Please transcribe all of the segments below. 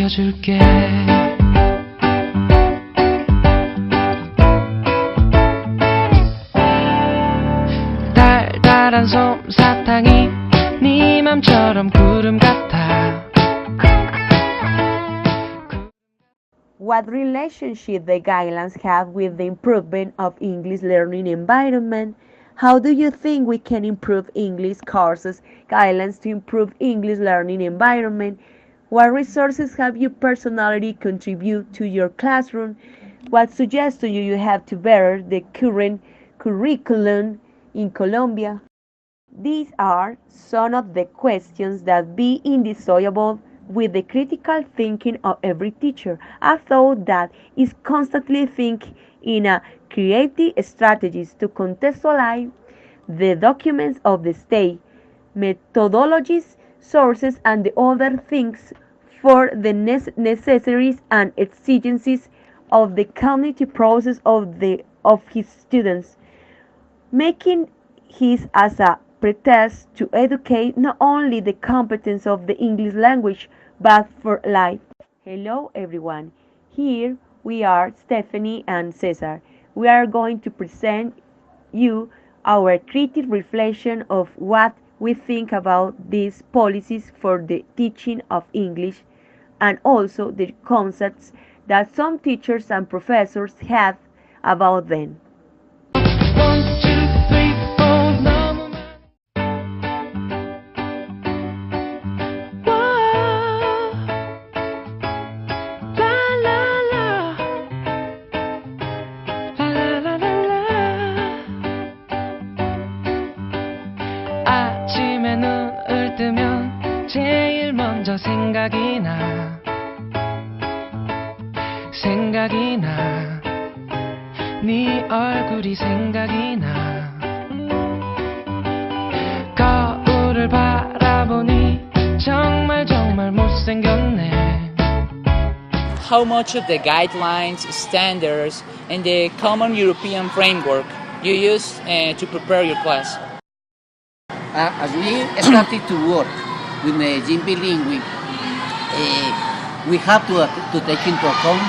지켜줄게. 달달한 솜사탕이 네 맘처럼 구름 같아. What relationship the guidelines have with the improvement of English learning environment? How do you think we can improve English courses guidelines to improve English learning environment? What resources have you personally contribute to your classroom? What suggestions do you have to better the current curriculum in Colombia? These are some of the questions that be indissoluble with the critical thinking of every teacher. A thought that is constantly thinking in a creative strategies to contextualize the documents of the state, methodologies, sources, and the other things for the necessities and exigencies of the cognitive process of his students, making his as a pretext to educate not only the competence of the English language but for life. Hello everyone, here we are Stephanie and Cesar. We are going to present you our creative reflection of what we think about these policies for the teaching of English and also the concepts that some teachers and professors have about them. 아침에 눈을 뜨면 제일 먼저 생각이 나 네 얼굴이 생각이 나 거울을 바라보니 정말 못생겼네. How much of the guidelines, standards, and the common European framework you use to prepare your class? As we started to work with the Gym Bilingual, we have to take into account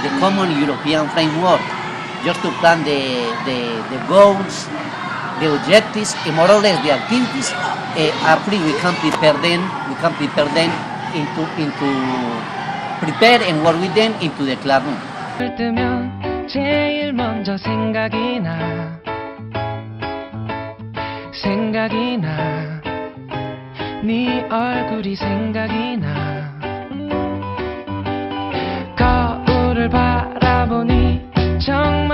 the common European framework, just to plan the goals, the objectives, and more or less the activities. After we can prepare them into prepare and work with them into the classroom. 뜨면 제일 먼저 생각이 나 네 얼굴이 생각이 나 거울을 바라보니 정말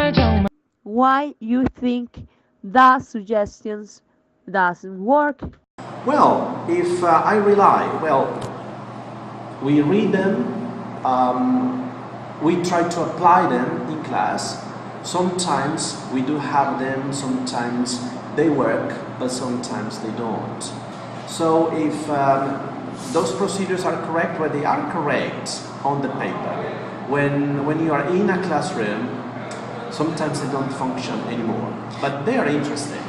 Why you think the suggestions doesn't work? Well, if I rely, we read them, we try to apply them in class. Sometimes we do have them, sometimes they work, but sometimes they don't. So if those procedures are correct, well, they are correct on the paper. When you are in a classroom, sometimes they don't function anymore, but they are interesting.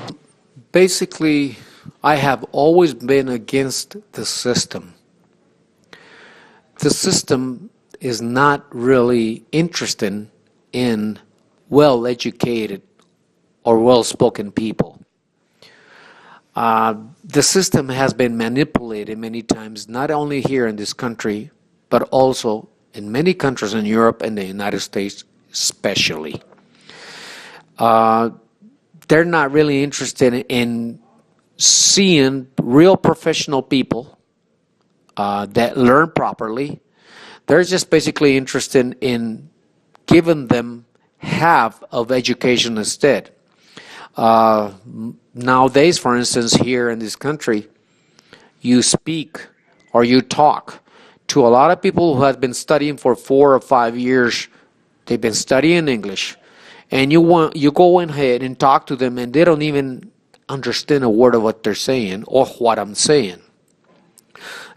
Basically, I have always been against the system. The system is not really interested in well-educated or well-spoken people. The system has been manipulated many times, not only here in this country, but also in many countries in Europe and the United States especially. They're not really interested in seeing real professional people that learn properly. They're just basically interested in giving them half of education instead. Nowadays, for instance, here in this country, you speak or you talk to a lot of people who have been studying for 4 or 5 years. They've been studying English, and you go ahead and talk to them, and they don't even understand a word of what they're saying or what I'm saying.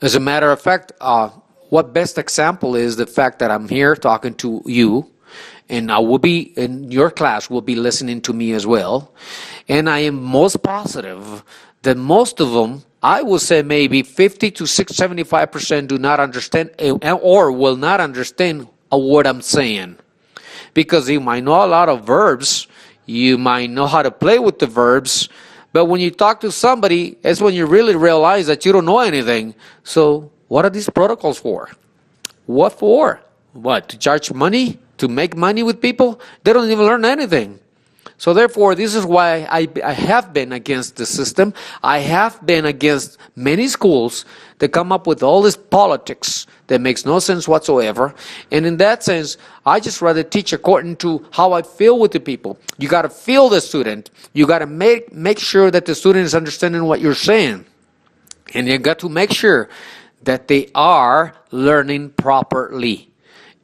As a matter of fact, what best example is the fact that I'm here talking to you, and I will be in your class, will be listening to me as well. And I am most positive that most of them, I will say maybe 50 to 75% do not understand or will not understand what I'm saying. Because you might know a lot of verbs, you might know how to play with the verbs, but when you talk to somebody, it's when you really realize that you don't know anything. So what are these protocols for? What for? What, to charge money? To make money with people? They don't even learn anything. So therefore, this is why I have been against the system. I have been against many schools that come up with all this politics that makes no sense whatsoever. And in that sense, I just rather teach according to how I feel with the people. You got to feel the student. You got to make sure that the student is understanding what you're saying. And you got to make sure that they are learning properly.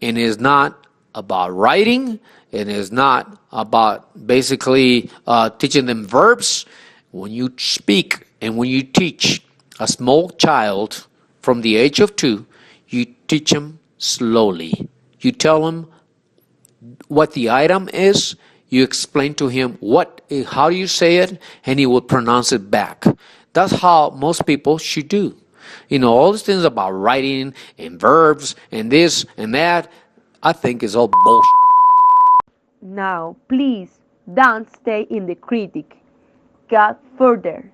And it's not about writing. It is not about basically teaching them verbs. When you speak and when you teach a small child from the age of 2, you teach them slowly. You tell him what the item is. You explain to him how you say it, and he will pronounce it back. That's how most people should do. All these things about writing and verbs and this and that, I think is all bullshit. Now, please don't stay in the critic. Go further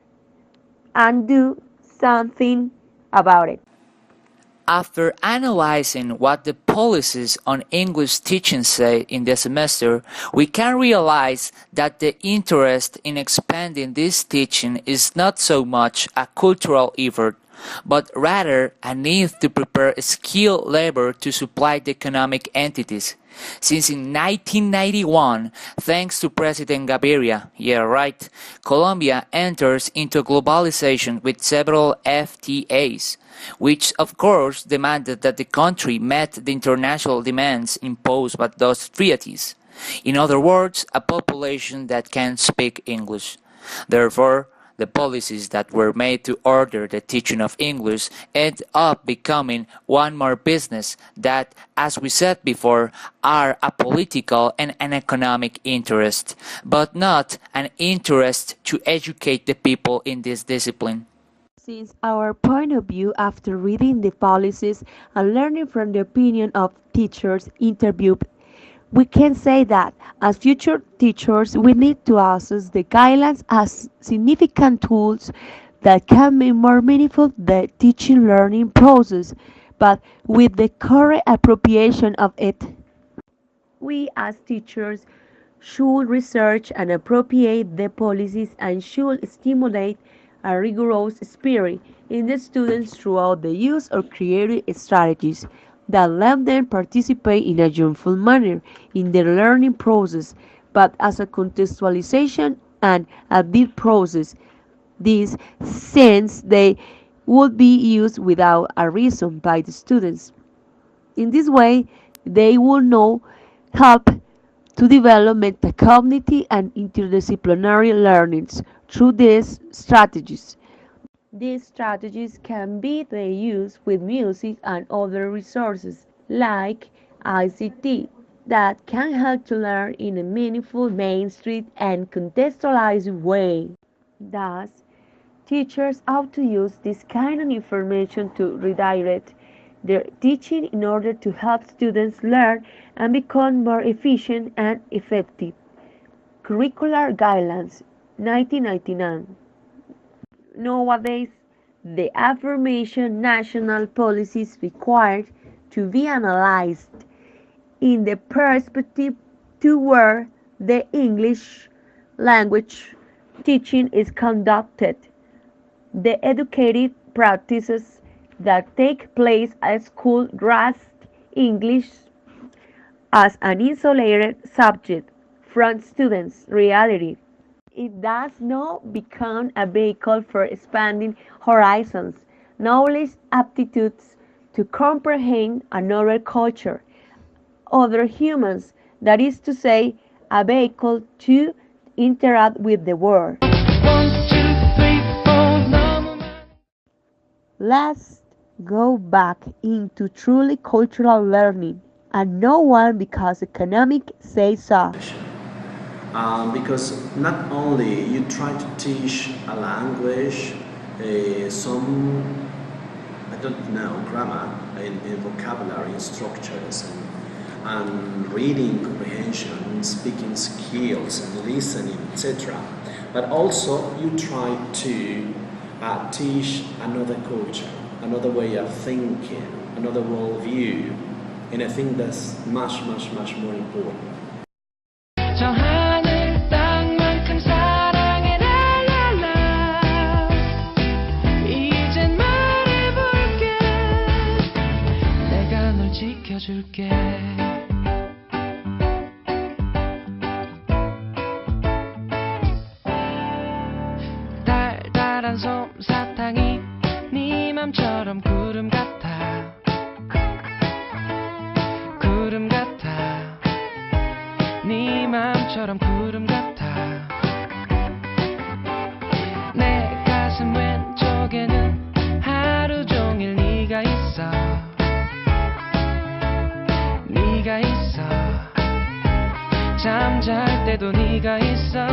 and do something about it. After analyzing what the policies on English teaching say in the semester, we can realize that the interest in expanding this teaching is not so much a cultural effort, but rather a need to prepare skilled labor to supply the economic entities. Since in 1991, thanks to President Gaviria, Colombia enters into globalization with several FTAs, which of course demanded that the country met the international demands imposed by those treaties. In other words, a population that can speak English. Therefore, the policies that were made to order the teaching of English end up becoming one more business that, as we said before, are a political and an economic interest, but not an interest to educate the people in this discipline. Since our point of view after reading the policies and learning from the opinion of teachers interviewed, we can say that as future teachers we need to assess the guidelines as significant tools that can make more meaningful the teaching learning process, but with the correct appropriation of it. We as teachers should research and appropriate the policies and should stimulate a rigorous spirit in the students throughout the use of creative strategies that let them participate in a joyful manner in their learning process, but as a contextualization and a deep process. This since they would be used without a reason by the students. In this way, they will know help to develop metacognitive and interdisciplinary learnings through these strategies. These strategies can be used with music and other resources like ICT that can help to learn in a meaningful, mainstream, and contextualized way. Thus, teachers ought to use this kind of information to redirect their teaching in order to help students learn and become more efficient and effective. Curricular Guidelines, 1999. Nowadays, the aforementioned national policies required to be analyzed in the perspective to where the English language teaching is conducted, the educative practices that take place at school grasp English as an isolated subject from students' reality. It does not become a vehicle for expanding horizons, knowledge, aptitudes to comprehend another culture, other humans, that is to say, a vehicle to interact with the world. 1, 2, 3, 4 Let's go back into truly cultural learning, and no one because economic says so. Because not only you try to teach a language, some, I don't know, grammar, in vocabulary, structures, and reading comprehension, speaking skills, and listening, etc. But also you try to teach another culture, another way of thinking, another worldview, and I think that's much, much, much more important. 저 하늘 땅만큼 사랑해 랄랄라 이젠 말해볼게 내가 널 지켜줄게 달달한 솜사탕이 네 맘처럼 구름 같아 구름 같아 네 맘처럼 구름 같아 내 가슴 왼쪽에는 하루 종일 네가 있어 네가 있어 잠잘 때도 네가 있어